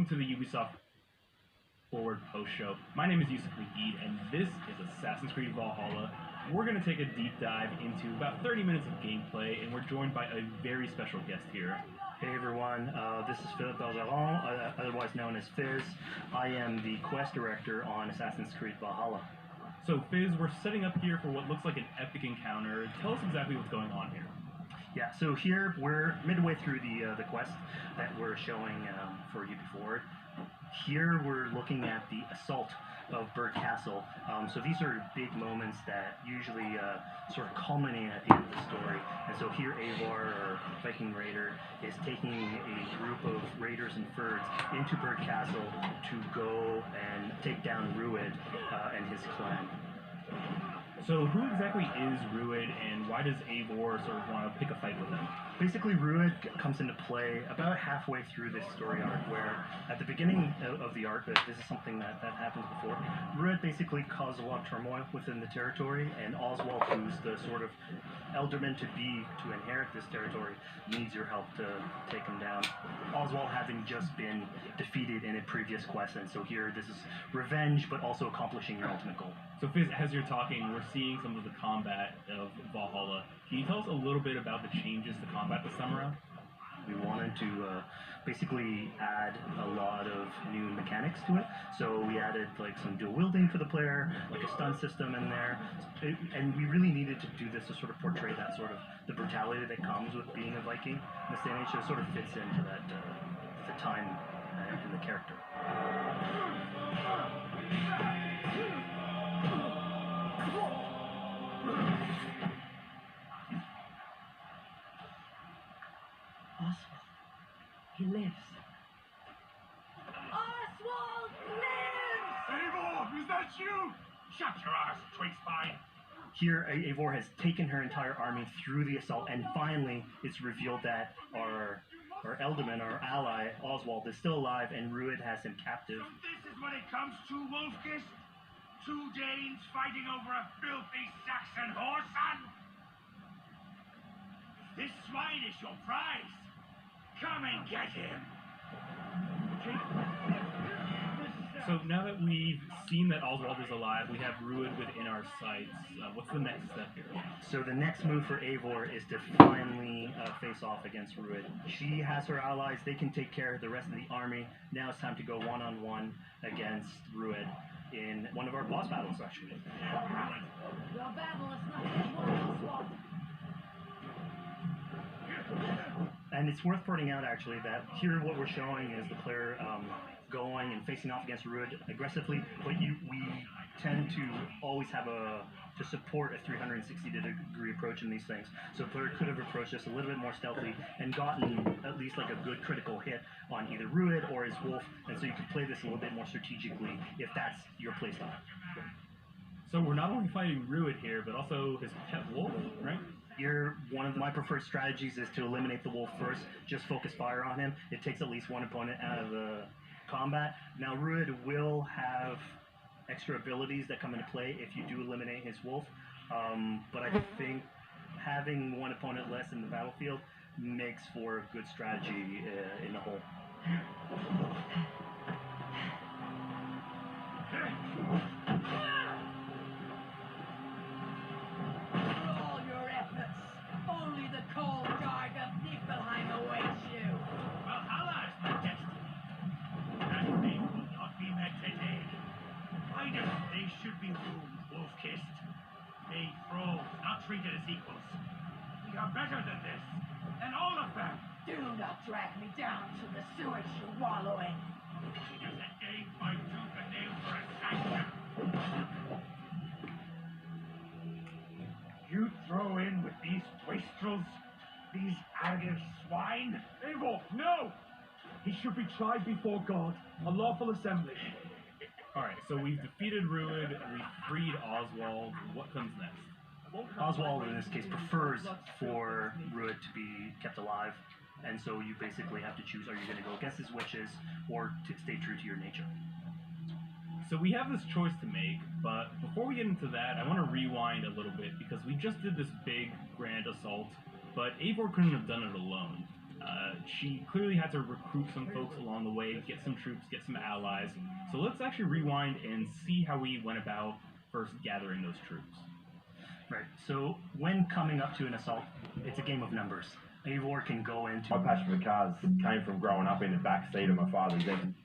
to the Ubisoft Forward Post Show. My name is Yusuf Mahid, and this is Assassin's Creed Valhalla. We're going to take a deep dive into about 30 minutes of gameplay, and we're joined by a very special guest here. Hey everyone, this is Philippe Bergeron, otherwise known as Fizz. I am the quest director on Assassin's Creed Valhalla. So Fizz, we're setting up here for what looks like an epic encounter. Tell us exactly what's going on here. Yeah, so here we're midway through the quest that we're showing for you before. Here we're looking at the assault of Burg Castle. So these are big moments that usually sort of culminate at the end of the story. And so here Eivor, or Viking Raider, is taking a group of raiders and Fyrds into Burg Castle to go and take down Rued and his clan. So who exactly is Rued, and why does Eivor sort of want to pick a fight with him? Basically, Rued comes into play about halfway through this story arc, where at the beginning of the arc, this is something that happens before, Rued basically caused a lot of turmoil within the territory, and Oswald, who's the sort of elderman-to-be to inherit this territory, needs your help to take him down. Oswald having just been defeated in a previous quest, and so here this is revenge, but also accomplishing your ultimate goal. So Fizz, as you're talking, we're seeing some of the combat of Valhalla. Can you tell us a little bit about the changes to combat this time around? We wanted to basically add a lot of new mechanics to it. So we added like some dual wielding for the player, like a stun system in there, and we really needed to do this to sort of portray that sort of the brutality that comes with being a Viking in this day and age. So it sort of fits into that the time and the character. Oswald, he lives. Oswald lives! Eivor, is that you? Shut your ass, twig spine! Here, Eivor has taken her entire army through the assault, and finally it's revealed that our Ealdorman, our ally, Oswald, is still alive, and Rued has him captive. So this is what it comes to, Wolfkist? Two Danes fighting over a filthy Saxon whoreson? This swine is your prize! Come and get him! So now that we've seen that Oswald is alive, we have Rued within our sights. What's the next step here? So the next move for Eivor is to finally face off against Rued. She has her allies, they can take care of the rest of the army. Now it's time to go one-on-one against Rued in one of our boss battles, actually. Your battle is not Oswald. And it's worth pointing out, actually, that here what we're showing is the player going and facing off against Rued aggressively, but we tend to always have to support a 360-degree approach in these things. So the player could have approached this a little bit more stealthy and gotten at least like a good critical hit on either Rued or his wolf, and so you can play this a little bit more strategically if that's your playstyle. So we're not only fighting Rued here, but also his pet wolf, right? One of my preferred strategies is to eliminate the wolf first, just focus fire on him. It takes at least one opponent out of the combat. Now Rued will have extra abilities that come into play if you do eliminate his wolf, but I think having one opponent less in the battlefield makes for a good strategy in the whole. Only the cold dark of Niflheim awaits you. Valhalla is my destiny. That fate will not be met today. Why does they should be ruled, Wolfkist? Made thralls, not treated as equals. We are better than this, and all of them. Do not drag me down to the sewage you wallow in. It is a game by tooth and nail for a sanction. You throw in with these wastrels, these arrogant swine? Eivor, no! He should be tried before God, a lawful assembly. Alright, so we've defeated Rued, we've freed Oswald. What comes next? Oswald, in this case, prefers for Rued to be kept alive, and so you basically have to choose, are you going to go against his wishes or to stay true to your nature? So we have this choice to make, but before we get into that, I want to rewind a little bit because we just did this big, grand assault, but Eivor couldn't have done it alone. She clearly had to recruit some folks along the way, get some troops, get some allies. So let's actually rewind and see how we went about first gathering those troops. Right. So when coming up to an assault, it's a game of numbers. Eivor can go into... My passion for cars came from growing up in the back seat of my father's engine.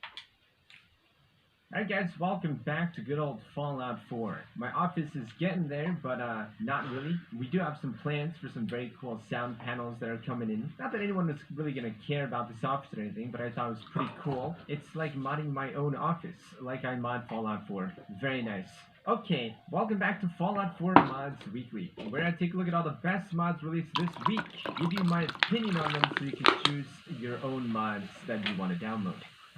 Alright guys, welcome back to good old Fallout 4. My office is getting there, but not really. We do have some plans for some very cool sound panels that are coming in. Not that anyone is really going to care about this office or anything, but I thought it was pretty cool. It's like modding my own office, like I mod Fallout 4. Very nice. Okay, welcome back to Fallout 4 Mods Weekly, where I take a look at all the best mods released this week, give you my opinion on them so you can choose your own mods that you want to download.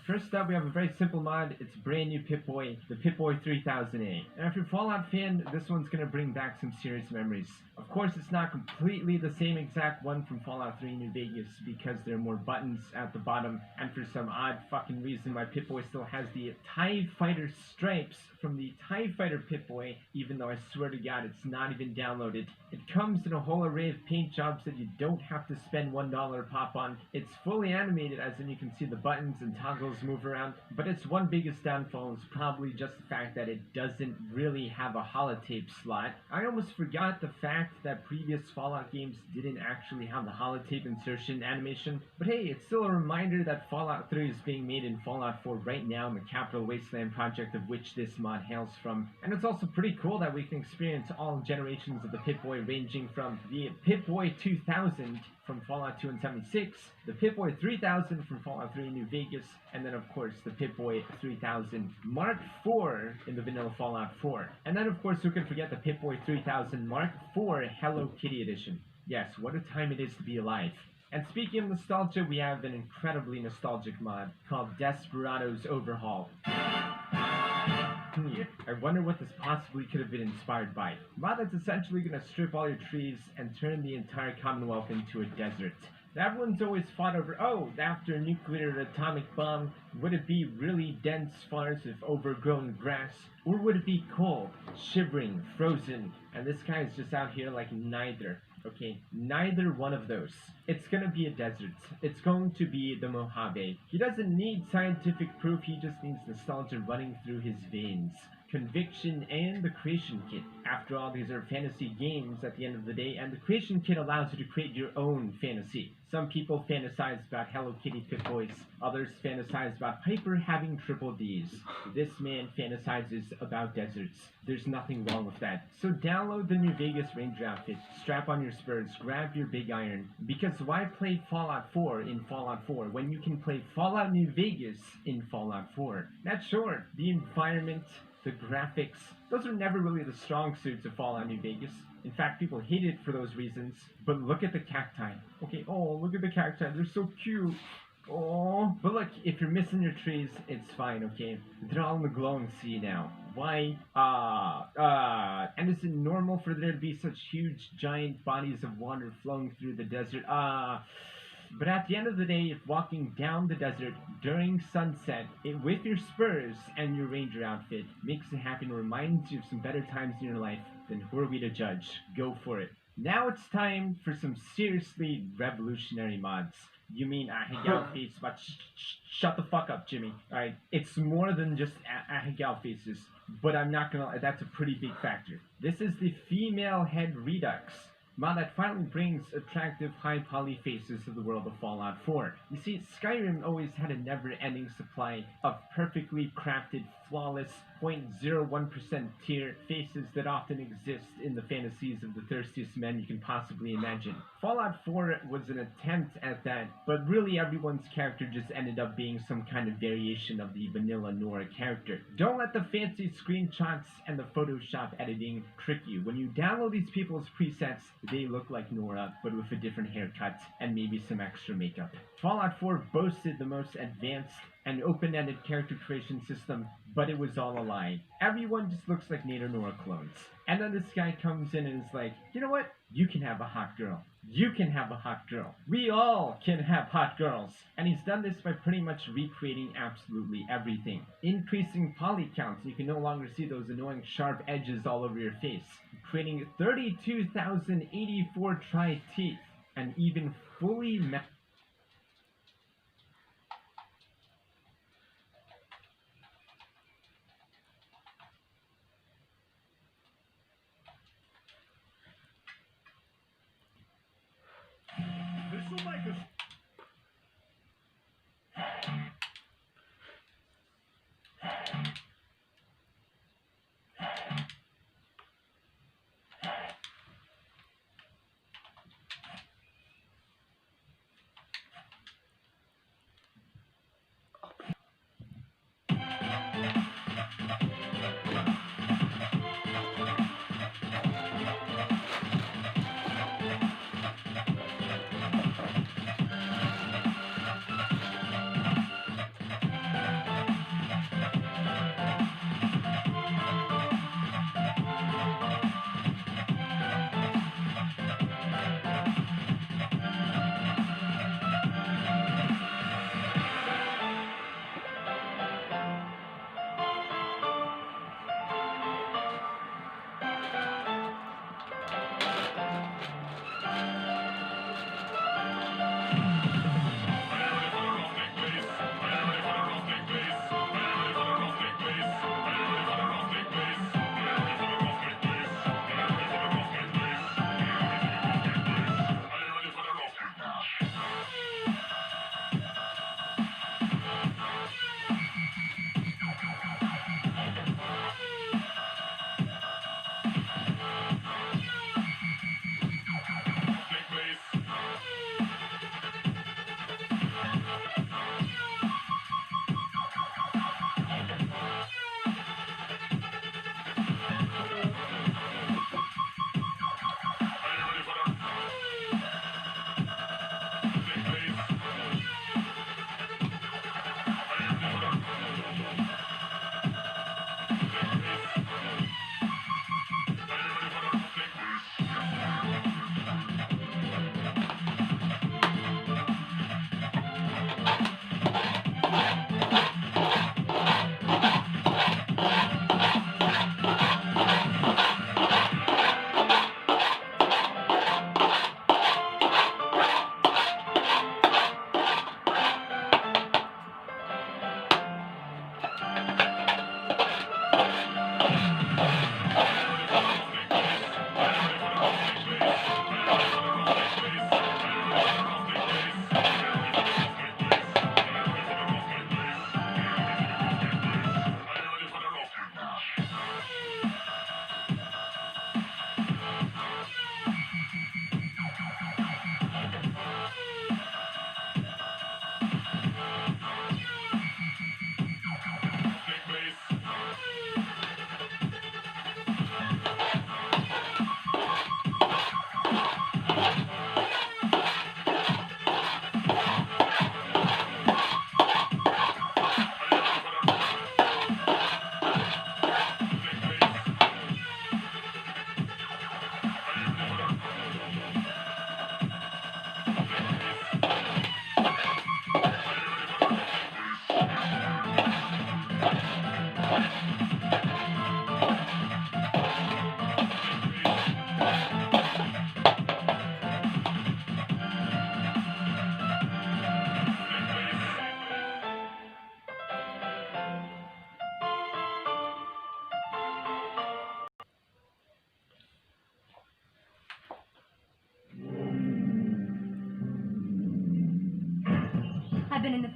First up, we have a very simple mod. It's a brand new Pip-Boy, the Pip-Boy 3000A. And if you're a Fallout fan, this one's going to bring back some serious memories. Of course, it's not completely the same exact one from Fallout 3 New Vegas because there are more buttons at the bottom. And for some odd fucking reason, my Pip-Boy still has the TIE Fighter stripes from the TIE Fighter Pip-Boy, even though I swear to God, it's not even downloaded. It comes in a whole array of paint jobs that you don't have to spend $1 pop on. It's fully animated, as in you can see the buttons and toggles move around, but its one biggest downfall is probably just the fact that it doesn't really have a holotape slot. I almost forgot the fact that previous Fallout games didn't actually have the holotape insertion animation, but hey, it's still a reminder that Fallout 3 is being made in Fallout 4 right now in the Capital Wasteland project of which this mod hails from. And it's also pretty cool that we can experience all generations of the Pip-Boy, ranging from the Pip-Boy 2000 from Fallout 2 and 76, the Pip-Boy 3000 from Fallout 3 New Vegas, and then of course the Pip-Boy 3000 Mark IV in the vanilla Fallout 4. And then of course who can forget the Pip-Boy 3000 Mark IV Hello Kitty edition. Yes, what a time it is to be alive. And speaking of nostalgia, we have an incredibly nostalgic mod called Desperado's Overhaul. I wonder what this possibly could have been inspired by. A mod that's essentially going to strip all your trees and turn the entire Commonwealth into a desert. Everyone's always fought over, oh, after a nuclear or atomic bomb, would it be really dense forests of overgrown grass? Or would it be cold, shivering, frozen? And this guy is just out here like neither. Okay, neither one of those. It's gonna be a desert. It's going to be the Mojave. He doesn't need scientific proof, he just needs nostalgia running through his veins. Conviction and the Creation Kit. After all, these are fantasy games at the end of the day, and the Creation Kit allows you to create your own fantasy. Some people fantasize about Hello Kitty Pip-Boys, others fantasize about Piper having triple Ds. This man fantasizes about deserts. There's nothing wrong with that. So download the New Vegas Ranger outfit, strap on your spurs, grab your big iron, because why play Fallout 4 in Fallout 4 when you can play Fallout New Vegas in Fallout 4? That's sure, the environment, the graphics, those are never really the strong suits of Fallout New Vegas. In fact, people hate it for those reasons. But look at the cacti. Okay, oh, look at the cacti. They're so cute. Oh, but look, if you're missing your trees, it's fine, okay? They're all in the glowing sea now. Why? And is it normal for there to be such huge, giant bodies of water flowing through the desert? But at the end of the day, if walking down the desert during sunset with your spurs and your ranger outfit makes you happy and reminds you of some better times in your life, then who are we to judge? Go for it. Now it's time for some seriously revolutionary mods. You mean Ahigal face, but shut the fuck up, Jimmy. Alright, it's more than just Ahigal faces, but I'm not gonna, that's a pretty big factor. This is the female head redux mod that finally brings attractive high poly faces to the world of Fallout 4. You see, Skyrim always had a never-ending supply of perfectly crafted, flawless, 0.01% tier faces that often exist in the fantasies of the thirstiest men you can possibly imagine. Fallout 4 was an attempt at that, but really everyone's character just ended up being some kind of variation of the vanilla Nora character. Don't let the fancy screenshots and the Photoshop editing trick you. When you download these people's presets, they look like Nora, but with a different haircut and maybe some extra makeup. Fallout 4 boasted the most advanced and open-ended character creation system, but it was all a lie. Everyone just looks like Nate or Nora clones. And then this guy comes in and is like, you know what? You can have a hot girl. You can have a hot girl. We all can have hot girls. And he's done this by pretty much recreating absolutely everything. Increasing poly counts, you can no longer see those annoying sharp edges all over your face. Creating 32,084 tri-teeth, and even fully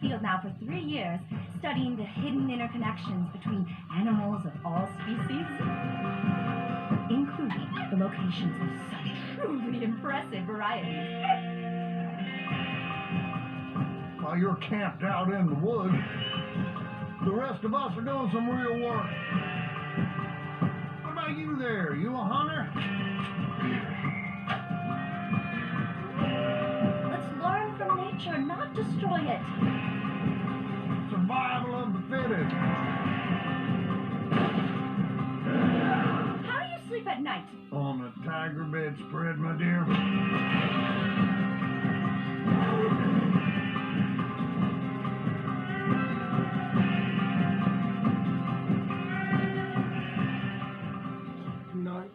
field now for 3 years, studying the hidden interconnections between animals of all species, including the locations of such truly impressive varieties. While you're camped out in the woods, the rest of us are doing some real work. What about you there? You a hunter? Let's learn from nature, not destroy it. Survival of the fittest. How do you sleep at night? On a tiger bedspread, my dear. Nice.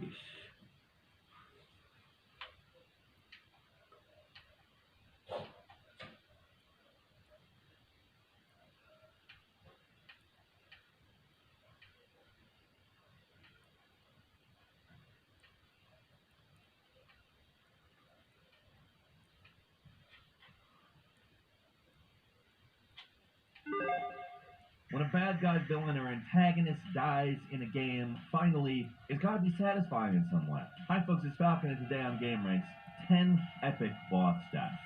When a bad guy, villain, or antagonist dies in a game, finally, it's gotta be satisfying in some way. Hi folks, it's Falcon, and today on Game Ranks, 10 epic boss deaths.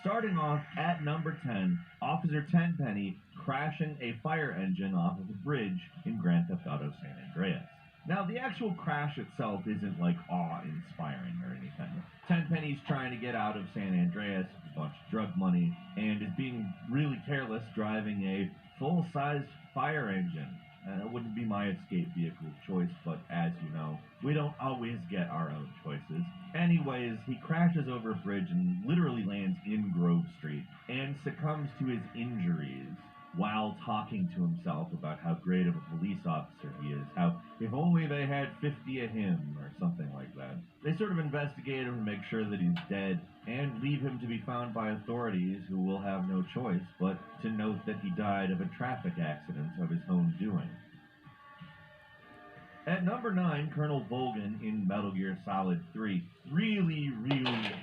Starting off at number 10, Officer Tenpenny crashing a fire engine off of a bridge in Grand Theft Auto San Andreas. Now, the actual crash itself isn't, like, awe-inspiring or anything. Tenpenny's trying to get out of San Andreas with a bunch of drug money, and is being really careless driving a full-size fire engine. It wouldn't be my escape vehicle of choice, but as you know, we don't always get our own choices. Anyways, he crashes over a bridge and literally lands in Grove Street, and succumbs to his injuries while talking to himself about how great of a police officer he is, how if only they had 50 of him, or something like that. They sort of investigate him and make sure that he's dead, and leave him to be found by authorities who will have no choice but to note that he died of a traffic accident of his own doing. At number 9, Colonel Volgin in Metal Gear Solid 3 really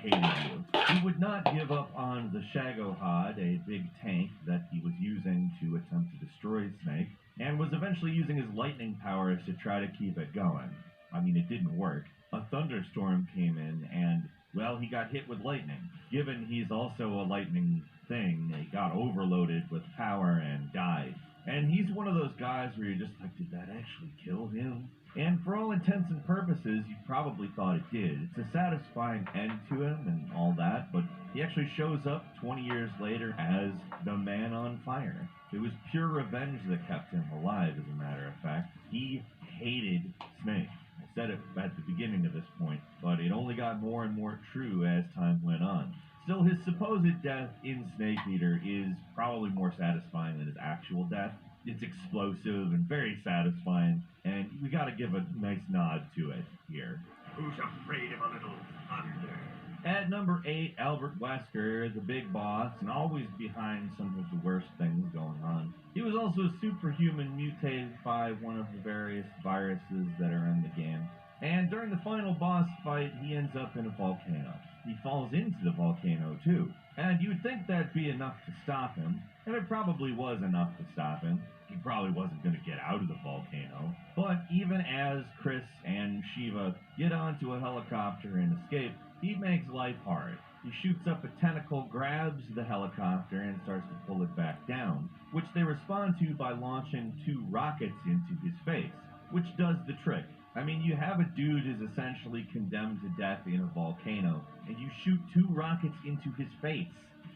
hated you. He would not give up on the Shagohod, a big tank that he was using to attempt to destroy Snake, and was eventually using his lightning powers to try to keep it going. I mean, it didn't work. A thunderstorm came in, and, well, he got hit with lightning. Given he's also a lightning thing, he got overloaded with power and died. And he's one of those guys where you're just like, did that actually kill him? And for all intents and purposes, you probably thought it did. It's a satisfying end to him and all that, but he actually shows up 20 years later as the Man on Fire. It was pure revenge that kept him alive, as a matter of fact. He hated Snake. I said it at the beginning of this point, but it only got more and more true as time went on. Still, his supposed death in Snake Eater is probably more satisfying than his actual death. It's explosive and very satisfying, and we gotta give a nice nod to it here. Who's afraid of a little thunder? At number 8, Albert Wesker, the big boss, and always behind some of the worst things going on. He was also a superhuman mutated by one of the various viruses that are in the game. And during the final boss fight, he ends up in a volcano. He falls into the volcano, too. And you would think that'd be enough to stop him, and it probably was enough to stop him. He probably wasn't going to get out of the volcano. But even as Chris and Shiva get onto a helicopter and escape, he makes life hard. He shoots up a tentacle, grabs the helicopter, and starts to pull it back down, which they respond to by launching 2 rockets into his face, which does the trick. I mean, you have a dude who's essentially condemned to death in a volcano, and you shoot 2 rockets into his face.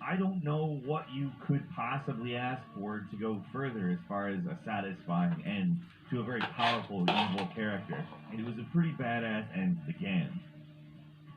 I don't know what you could possibly ask for to go further as far as a satisfying end to a very powerful evil character, and it was a pretty badass end to the game.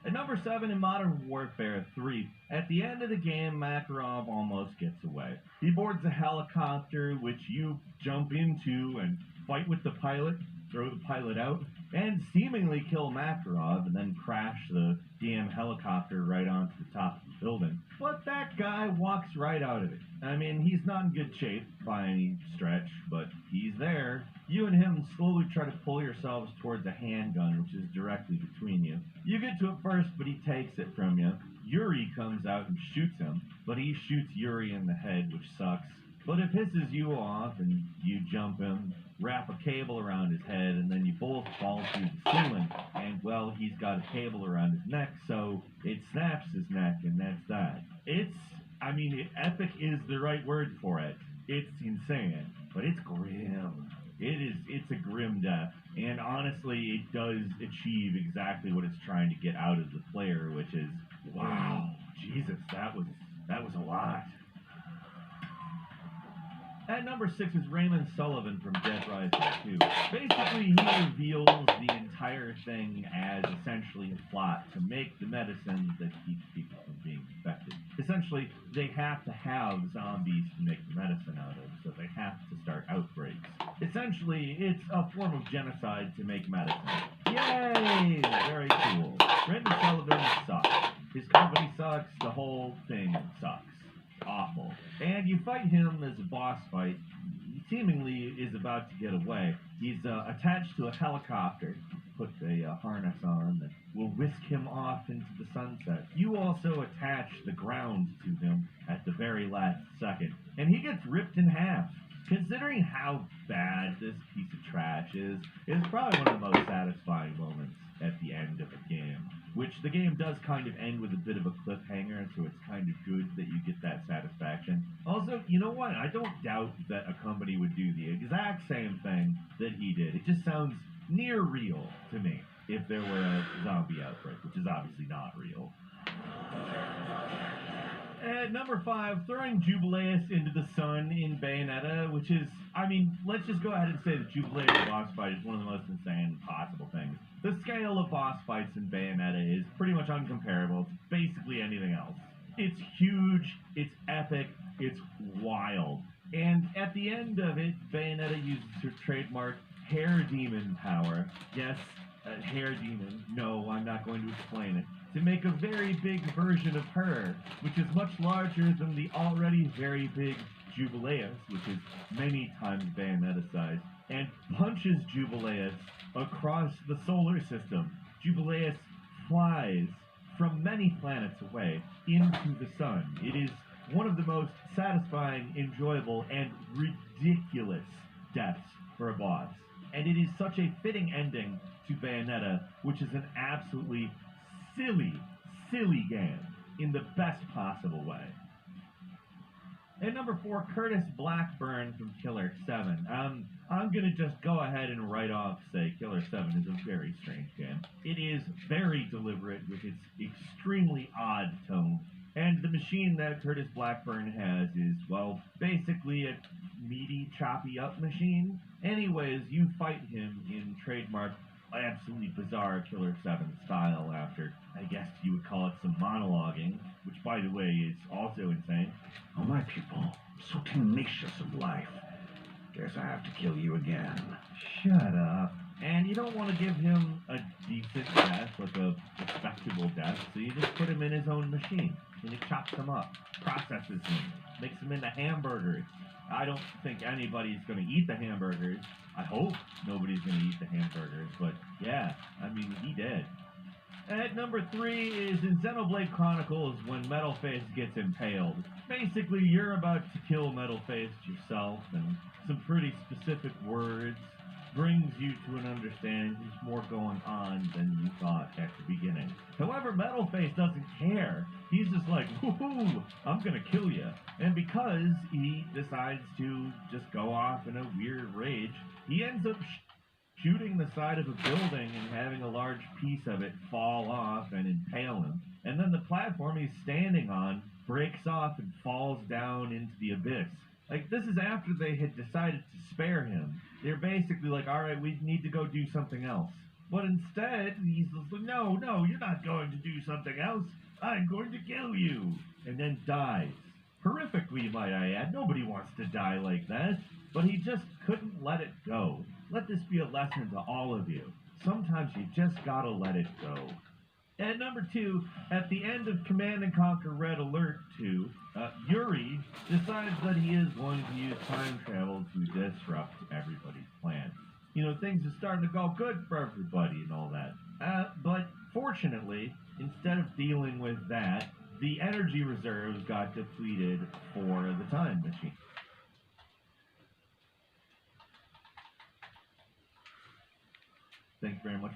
At number 7 in Modern Warfare 3, at the end of the game, Makarov almost gets away. He boards a helicopter, which you jump into and fight with the pilot, throw the pilot out, and seemingly kill Makarov and then crash the damn helicopter right onto the top of the building. But that guy walks right out of it. I mean, he's not in good shape by any stretch, but he's there. You and him slowly try to pull yourselves towards a handgun, which is directly between you. You get to it first, but he takes it from you. Yuri comes out and shoots him, but he shoots Yuri in the head, which sucks. But it pisses you off, and you jump him, wrap a cable around his head, and then you both fall through the ceiling. And, well, he's got a cable around his neck, so it snaps his neck, and that's that. Epic is the right word for it. It's insane, but it's grim. It's a grim death, and honestly, it does achieve exactly what it's trying to get out of the player, which is, wow, Jesus, that was a lot. At number 6 is Raymond Sullivan from Dead Rising 2. Basically, he reveals the entire thing as essentially a plot to make the medicine that keeps people from being infected. Essentially, they have to have zombies to make the medicine out of, so they have to start outbreaks. Essentially, it's a form of genocide to make medicine. Yay! Very cool. Raymond Sullivan sucks. His company sucks. The whole thing sucks. Awful. And you fight him as a boss fight. He seemingly is about to get away. He's attached to a helicopter. Put a harness on that will whisk him off into the sunset. You also attach the ground to him at the very last second. And he gets ripped in half. Considering how bad this piece of trash is, it's probably one of the most satisfying moments at the end of a game. Which the game does kind of end with a bit of a cliffhanger, so it's kind of good that you get that satisfaction. Also, you know what? I don't doubt that a company would do the exact same thing that he did. It just sounds near real to me if there were a zombie outbreak, which is obviously not real. At number 5, throwing Jubileus into the sun in Bayonetta, which is, let's just go ahead and say that Jubileus boss fight is one of the most insane possible things. The scale of boss fights in Bayonetta is pretty much uncomparable to basically anything else. It's huge, it's epic, it's wild. And at the end of it, Bayonetta uses her trademark hair demon power. Yes, hair demon. No, I'm not going to explain it. To make a very big version of her, which is much larger than the already very big Jubileus, which is many times Bayonetta size, and punches Jubileus across the solar system. Jubileus flies from many planets away into the sun. It is one of the most satisfying, enjoyable, and ridiculous deaths for a boss. And it is such a fitting ending to Bayonetta, which is an absolutely silly game in the best possible way. At number 4, Curtis Blackburn from Killer 7. I'm gonna just go ahead and right off say Killer 7 is a very strange game. It is very deliberate with its extremely odd tone. And the machine that Curtis Blackburn has is, well, basically a meaty, choppy up machine. Anyways, you fight him in trademark absolutely bizarre Killer 7 style after, I guess you would call it some monologuing, which, by the way, is also insane. Oh, my people, so tenacious of life. Guess I have to kill you again. Shut up. And you don't want to give him a decent death, like a respectable death, so you just put him in his own machine, and it chops him up, processes him, makes him into hamburgers. I don't think anybody's going to eat the hamburgers. I hope nobody's going to eat the hamburgers, but yeah, he did. At number 3 is in Xenoblade Chronicles when Metalface gets impaled. Basically, you're about to kill Metalface yourself, and some pretty specific words brings you to an understanding there's more going on than you thought at the beginning. However, Metalface doesn't care. He's just like, woohoo, I'm gonna kill you. And because he decides to just go off in a weird rage, he ends up shooting the side of a building and having a large piece of it fall off and impale him. And then the platform he's standing on breaks off and falls down into the abyss. This is after they had decided to spare him. They're basically like, alright, we need to go do something else. But instead, he's like, no, you're not going to do something else. I'm going to kill you. And then dies. Horrifically, might I add. Nobody wants to die like that. But he just couldn't let it go. Let this be a lesson to all of you. sometimes you just gotta let it go. And number 2, at the end of Command & Conquer Red Alert 2, Yuri decides that he is going to use time travel to disrupt everybody's plans. You know, things are starting to go good for everybody and all that. But fortunately, instead of dealing with that, the energy reserves got depleted for the time machine. Thank you very much.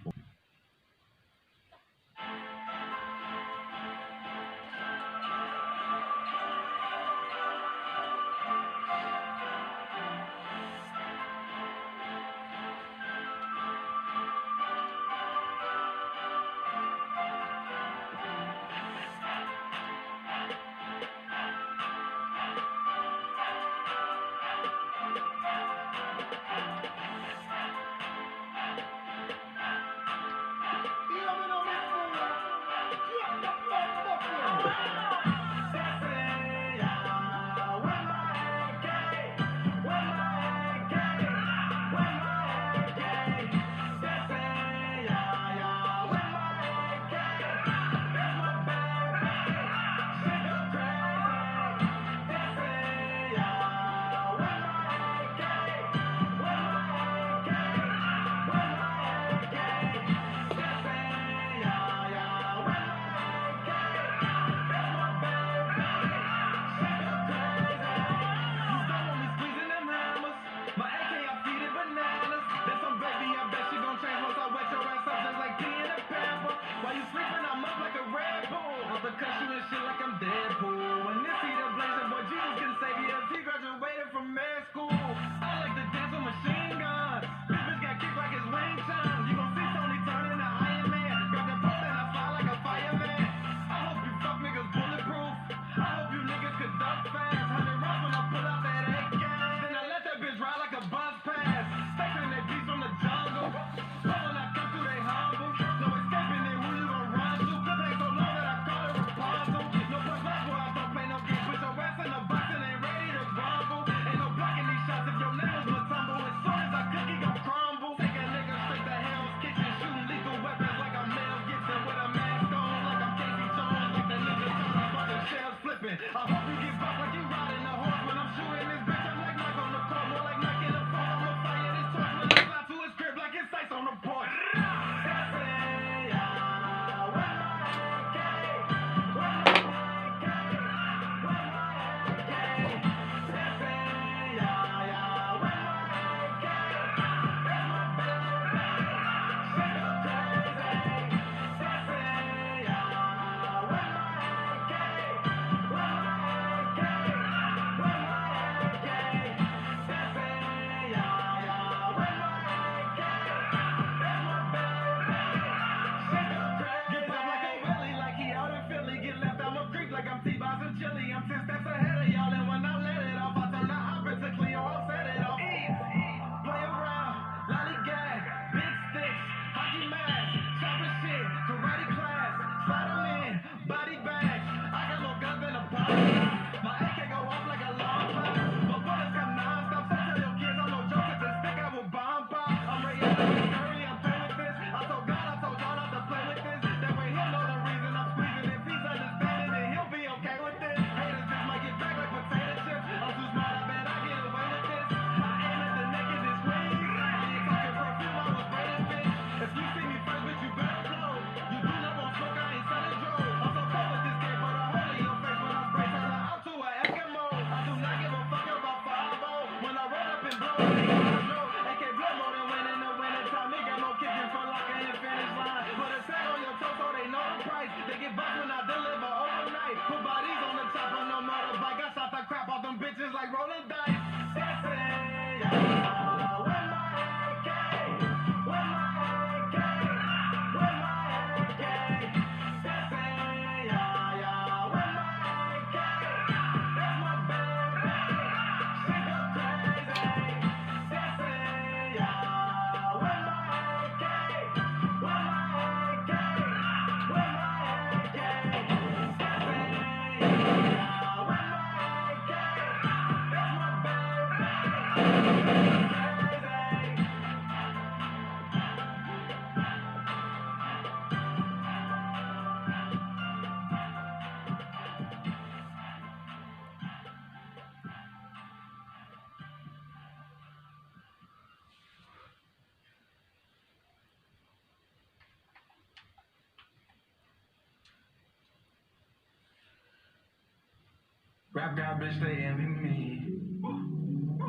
Rap God, bitch, they envy me.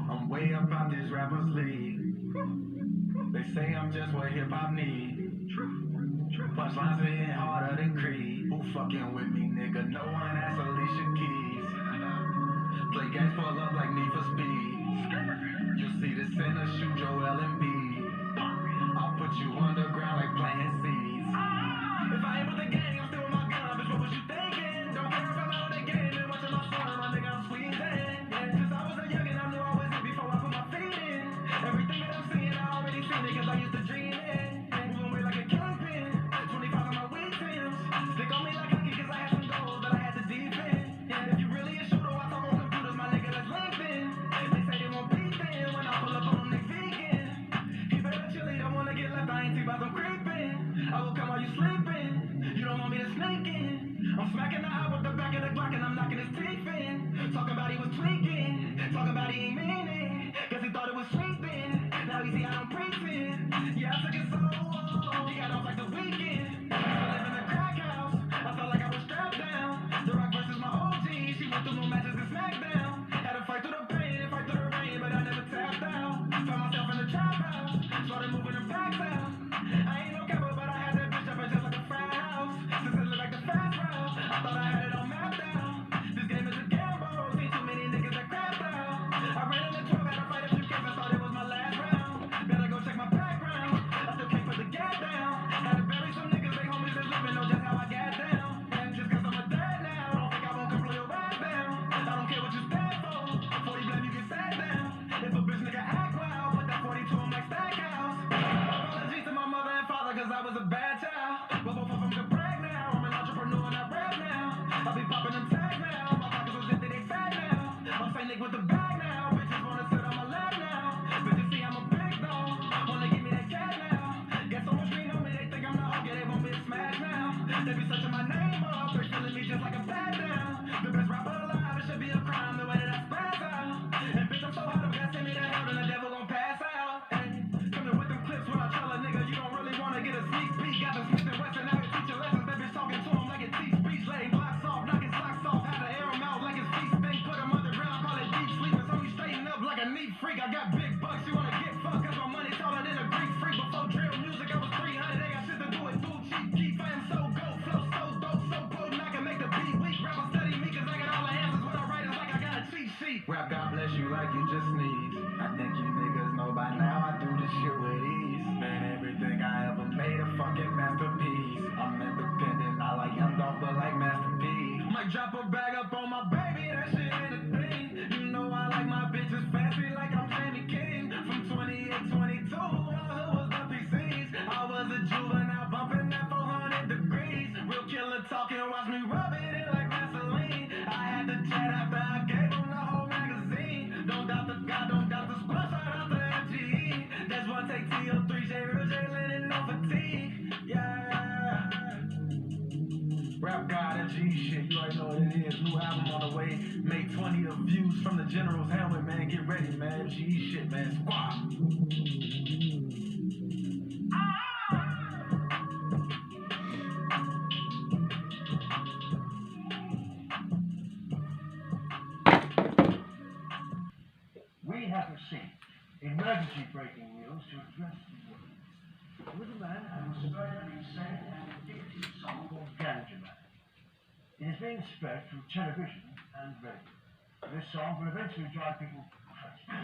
I'm way up out this rapper's league. They say I'm just what hip-hop need. Punchlines hitting harder than Creed. Who fucking with me, nigga? No one asked Alicia Keys. Play games, pull up like Need for Speed. You see the center, shoot Joel and B. I'll put you underground like planting seeds. If I ain't with the gang, I'm still with my gun, bitch, what was you thinking? Don't care if I'm out of the game and watching my son, my nigga, I'm squeezing. Since I was a youngin', I knew I was it before I put my feet in. Everything that I'm seeing, I already seen it, cause I used to dream it. Moving away like a kingpin, 25 on my weekends. Stick on me like hockey, cause I had some goals that I had to defend. If you really a shooter, I talk on computers, my nigga, that's LinkedIn. They say they won't beat them when I pull up on them, they vegan. He better chilly, don't wanna get left, I ain't see about some creeping. I will come while you sleeping. You don't want me to sneak in. I'm smacking the eye with the back of the Glock and I'm knocking his teeth in. Talking about he was tweaking. Talking about he ain't mean it. Guess he thought it was sweet then. Now he see how I'm preaching. Yeah, I took it so long. He got off like the weekend. I live in a crack house. I felt like I was strapped down. The Rock versus my OG. She went through no matches and SmackDown. Had to fight through the pain and fight through the rain, but I never tapped out. Found myself in the trap house. Started moving them facts out. I ain't no cowboy, but I had that bitch up just like a frat house. Since it looked like the fast route, I thought I had it all mapped out. This game is a gamble, seen too many niggas that crapped out. I ran in the 12, had to fight a few kids, I thought it was my last round. Better go check my background, I still can't put the gap down. Had to bury some niggas, they homies that's living, know just how I got down. And just cause I'm a dad now, don't think I won't come play your rap down. I don't care what you stand for, before you blame you get sat down. If a bitch nigga act wild, put that 40 to him like Stackhouse. Apologies to my mother and father, cause I was a bad child. But both of them can brag now. I'm an entrepreneur and I rap now. I be popping them tags now. My pockets was empty, they fat now. I'm Saint Nick with the bag now. Bitches wanna sit on my lap now. Bitches see I'm a big dog. Wanna give me that cat now. Get so much green on me, they think I'm the hawk. Yeah, they want me to smash now. They be searching my name up. They feeling me just like a bad now. The best rapper alive, it should be a crime the way that I spaz out. And bitch, I'm so hot, I'm gonna send me to hell, and the devil gon' pass out. Coming with them clips when I tell a nigga you don't really wanna get a sneak peek. Got the Smith and Wesson out here teaching lessons. That bitch talking to him like it teach speech. Letting blocks off, knocking socks off. Had to air him out like his feet stink. Put him underground, call it deep sleep. And so he straighten up like a neat freak. I got big bucks, you wanna get fucked. Cause my money taller than a Greek freak. Before drill music, I was 300. They got shit to do with dude cheap keep. I am so gold, flow so dope, so potent. I can make the beat weak. Rapper study me cause I got all the answers. When I write it's like I got a cheat sheet. Rap God bless you like you just sneeze. I think you niggas know by now I do this shit with ease. Man, everything I ever made a fucking masterpiece. I'm independent, not like Young Dolph, but like Master P. Might drop a bag up on my baby, that shit ain't a thing. You know I like my bitches fancy like I'm Jamie King. From 28, 22, all hood was the PCs. I was a juvenile bumping that 400 degrees. Real killer talking, watch me rub it in like Vaseline. I had to chat after I gave him the whole magazine. Don't doubt the God, don't doubt the squad, shout out to FGE. That's one take TO3, J, real J, Lennon, no fatigue. Yeah. Rap God, that G shit, you already know what it is. New album on the way. Make 20 of views from the General's helmet, man. Get ready, man. G shit, man. Squad. We have received emergency breaking news to address the world. There was a man who was supposedly said and addicted song called Ganja Man. It is being spread through television and radio. This song will eventually drive people crazy.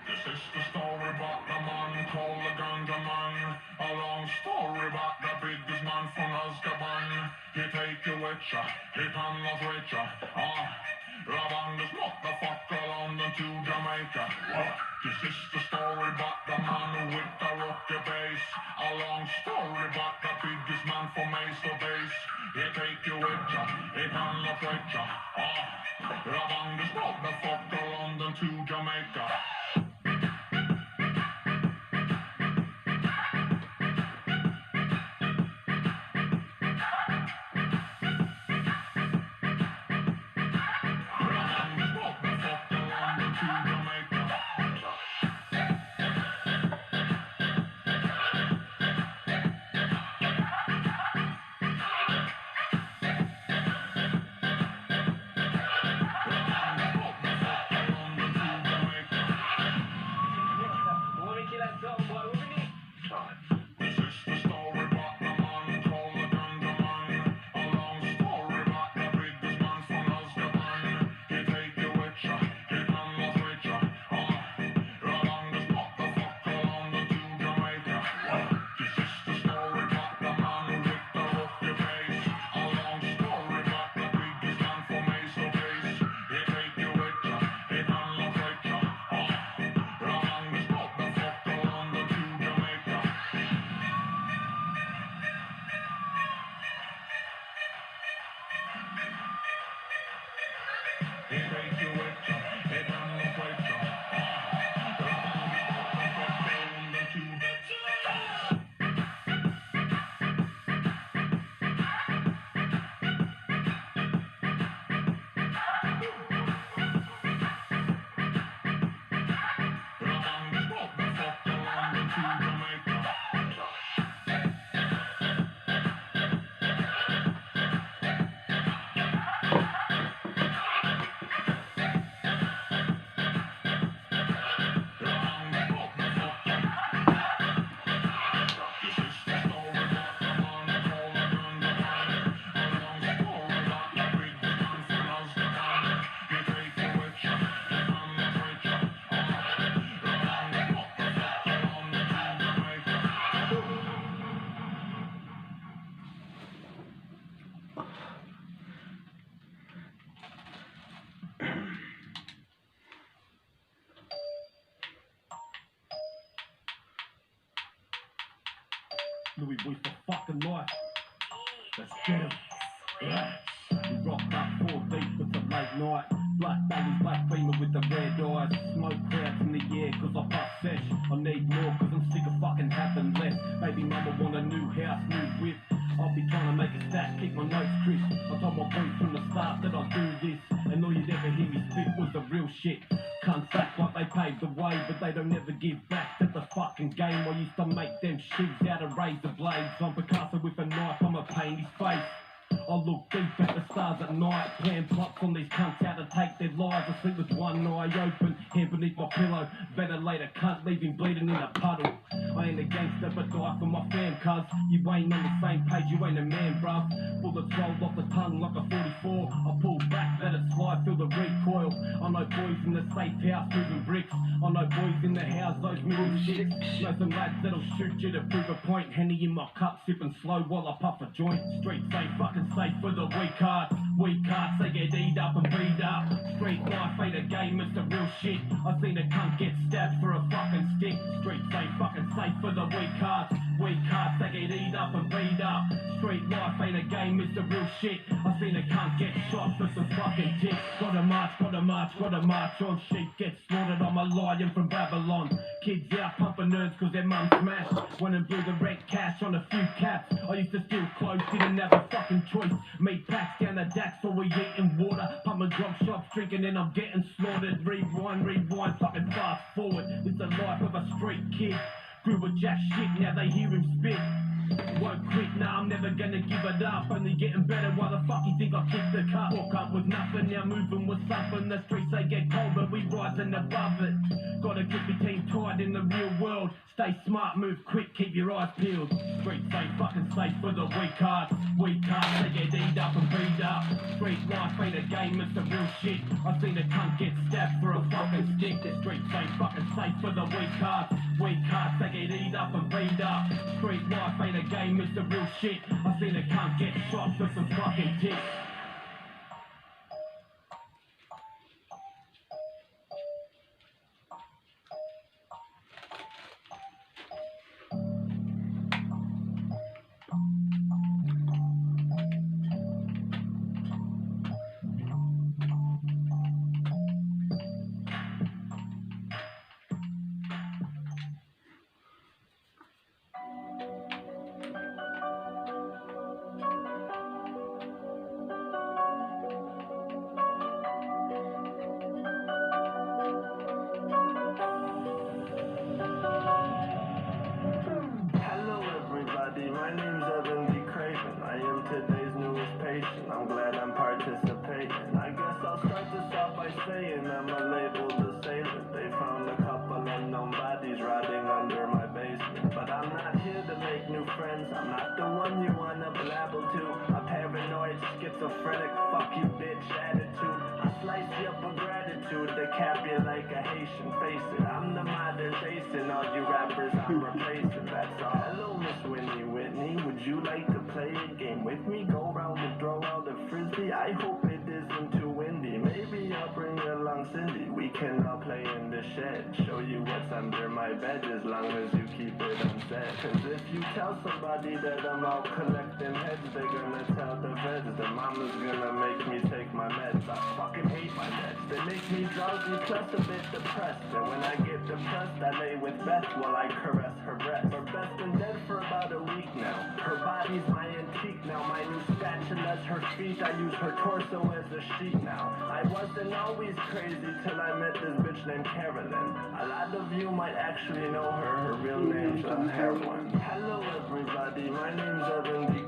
This is the story about the man called the Ganja Man. A long story about the biggest man from Azkaban. He take you with ya, he come not with ya. Robbing this motherfucker London to Jamaica. This is the story about the man with the rocky bass. A long story about the biggest man from Ace to Base. He take you with ya, he come not with ya. Robbing this motherfucker London to Jamaica. Louis boys for fucking life. Let's get him. Yeah. We rocked up 4 deep, it's a late night. Black bellies, black beamer with the red eyes. Smoke clouds in the air cause I bust sesh. I need more cause I'm sick of fucking having less. Baby mama want a new house, new whip. I'll be trying to make a stack, keep my notes crisp. I told my boys from the start that I'd do this, and all you'd ever hear me spit was the real shit. Cunts act like they paved the way, but they don't ever give back to the fucking game. I used to make them shoes out of razor blades. I'm Picasso with a knife, I'ma paint his face. I look deep at the stars at night, playing plots on these cunts out to take their lives. I sleep with one eye open, hand beneath my pillow. Better late a cunt, leave him bleeding in a puddle. I ain't a gangster, but die for my fam, cuz you ain't on the same page, you ain't a man, bruv. Bullets roll off the tongue like a 44. I pull back, let it slide, feel the recoil. I know boys in the safe house moving bricks. I know boys in the house, those moving shit. Know some lads that'll shoot you to prove a point. Henny in my cup, sipping slow while I puff a joint. Streets ain't fucking safe for the weak hearts. Weak hearts, they get eat up and beat up. Street life ain't a game, it's the real shit. I seen a cunt get stabbed for a fucking stick. Streets ain't fucking safe for the weak hearts. Weak hearts, they get eat up and beat up. Street life ain't a game, it's the real shit. I seen a cunt get shot for some fucking ticks. Gotta march, gotta march, gotta march on. Sheep get slaughtered, I'm a lion from Babylon. Kids out pumping nerds cause their mum smashed. Went and blew the red cash on a few caps. I used to steal clothes, didn't have a fucking choice. Meat packs down the dax so we eating water. Pumping drop shops, drinking and I'm getting slaughtered. Rewind, fucking fast forward. It's the life of a street kid. Grew with jack shit, now they hear him spit. Won't quit, nah, I'm never gonna give it up. Only getting better, why the fuck you think I kicked the cup? Walk up with nothing, now moving with something. The streets they get cold, but we rising above it. Gotta keep your team tight in the real world. Stay smart, move quick, keep your eyes peeled. Streets ain't fucking safe for the weak hearts. Weak hearts, they get eat up and beat up. Street life ain't a game, it's the real shit. I seen a cunt get stabbed for a fucking stick. The streets ain't fucking safe for the weak hearts. Weak hearts, they get eat up and beat up. Street life ain't a game, it's the real shit. I seen a cunt get shot for some fucking ticks. My name's Kraven. I am today's newest patient. I'm glad I'm participating. I guess I'll start this off by saying I'm a labeled assailant. They found a couple unknown bodies rotting under my basement. But I'm not here to make new friends. I'm not the one you wanna blabble to. A paranoid, schizophrenic, fuck you bitch attitude. I slice you up with gratitude, decap you like a Haitian. Face it, I'm the modern Jason. All you rappers I'm replacing. That's all. Hello, Miss Whitney, would you like to play a game with me? Go round and throw out a frisbee. I hope it isn't too windy. Maybe I'll bring along Cindy. We can all play in the shed. Show you what's under my bed as long as you keep it unsaid. Cause if you tell somebody that I'm out collecting heads, they're gonna tell the feds. The mama's gonna make me take my meds. I fucking hate my meds. They make me drowsy plus a bit depressed. And when I get depressed, I lay with Beth while I caress her breast. Her best been dead for about a week now. Her body's my antique now. My new spatula's her feet. I use her torso as a sheet now. I wasn't always crazy till I met this bitch named Carolyn. A lot of you might actually know her. Her real name's Heroin. Hello everybody, my name's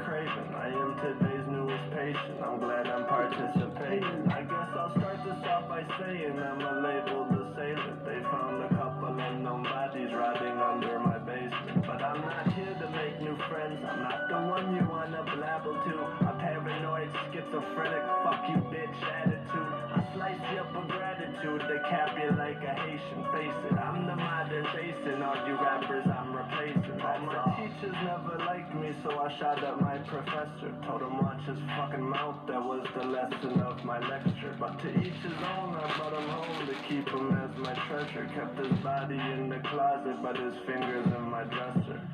Kraven. I am today's newest patient. I'm glad I'm participating. I guess I'll start this off by saying I'm a labeled assailant. They found a couple unknown bodies rotting under my basement. But I'm not here to make new friends. I'm not the one you wanna blabble to. A paranoid, schizophrenic, fuck you bitch attitude. I slice you up with gratitude, decap you like a Haitian. Face it, I'm the modern Jason. All you rappers I'm replacing. All my teachers teachers never liked me, so I shot at my professor. Told him watch his fucking mouth, that was the lesson of my lecture. But to each his own, I brought him home to keep him as my treasure. Kept his body in the closet, but his fingers in my dresser.